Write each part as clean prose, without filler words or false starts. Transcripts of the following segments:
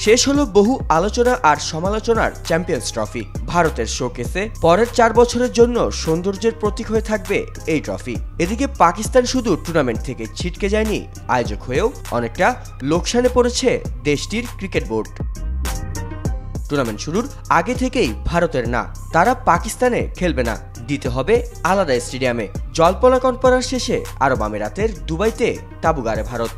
শেষ হলো বহু আলোচনা আর সমালোচনার চ্যাম্পিয়ন্স ট্রফি। ভারতের শোকেসে পরের 4 বছরের জন্য সৌন্দর্যের প্রতীক হয়ে থাকবে এই ট্রফি। এদিকে পাকিস্তান শুধু টুর্নামেন্ট থেকে ছিটকে যায়নি, আয়োজক হয়েও অনেকটা লোকসানে পড়েছে দেশটির ক্রিকেট বোর্ড। টুর্নামেন্ট শুরুর আগে থেকেই ভারতের না, তারা পাকিস্তানে খেলবে না, দিতে হবে আলাদা স্টেডিয়ামে। জল্পনা কনফারেন্স শেষে আরব আমিরাতের দুবাইতে তাঁবু গাড়ে ভারত।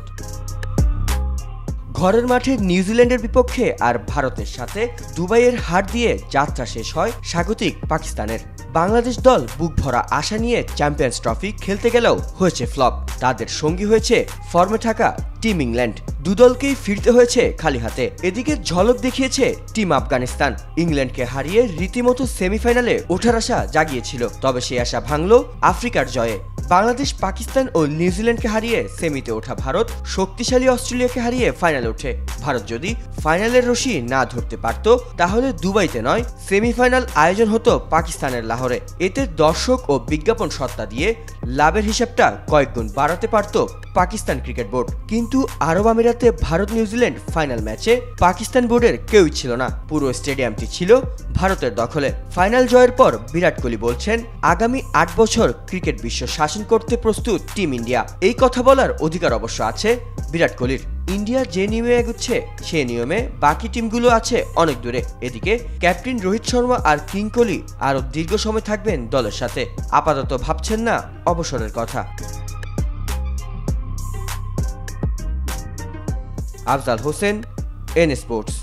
ঘরের মাঠে নিউজিল্যান্ডের বিপক্ষে আর ভারতের সাথে দুবাইয়ের হার দিয়ে যাত্রা শেষ হয় স্বাগতিক পাকিস্তানের। বাংলাদেশ দল বুক ভরা আশা নিয়ে চ্যাম্পিয়ন্স ট্রফি খেলতে গেলেও হয়েছে ফ্লপ। তাদের সঙ্গী হয়েছে ফর্মে থাকা টিম ইংল্যান্ড। দুদলকেই ফিরতে হয়েছে খালি হাতে। এদিকে ঝলক দেখিয়েছে টিম আফগানিস্তান। ইংল্যান্ডকে হারিয়ে রীতিমতো সেমিফাইনালে ওঠার আশা জাগিয়েছিল, তবে সেই আশা ভাঙল আফ্রিকার জয়ে। বাংলাদেশ, পাকিস্তান ও নিউজিল্যান্ডকে হারিয়ে সেমিতে ওঠা ভারত শক্তিশালী অস্ট্রেলিয়াকে হারিয়ে ফাইনালে ওঠে। ভারত যদি ফাইনালের রশি না ধরতে পারত, তাহলে দুবাইতে নয়, সেমিফাইনাল আয়োজন হতো পাকিস্তানের লাহোরে। এতে দর্শক ও বিজ্ঞাপন সত্তা দিয়ে লাভের হিসাবটা কয়েক গুণ বাড়াতে পারত পাকিস্তান ক্রিকেট বোর্ড। কিন্তু আরব আমিরাতে ভারত নিউজিল্যান্ড ফাইনাল ম্যাচে পাকিস্তান বোর্ডের কেউই ছিল না। পুরো স্টেডিয়ামটি ছিল ভারতের দখলে। ফাইনাল জয়ের পর বিরাট কোহলি বলছেন, আগামী 8 বছর ক্রিকেট বিশ্ব শাসন করতে প্রস্তুত টিম ইন্ডিয়া। এই কথা বলার অধিকার অবশ্য আছে বিরাট কোহলির। ইন্ডিয়া যে নিয়মে এগুচ্ছে, সে নিয়মে বাকি টিমগুলো আছে অনেক দূরে। এদিকে ক্যাপ্টেন রোহিত শর্মা আর কিং কোহলি আরও দীর্ঘ সময় থাকবেন দলের সাথে। আপাতত ভাবছেন না অবসরের কথা। Afzal Hossain, N sports.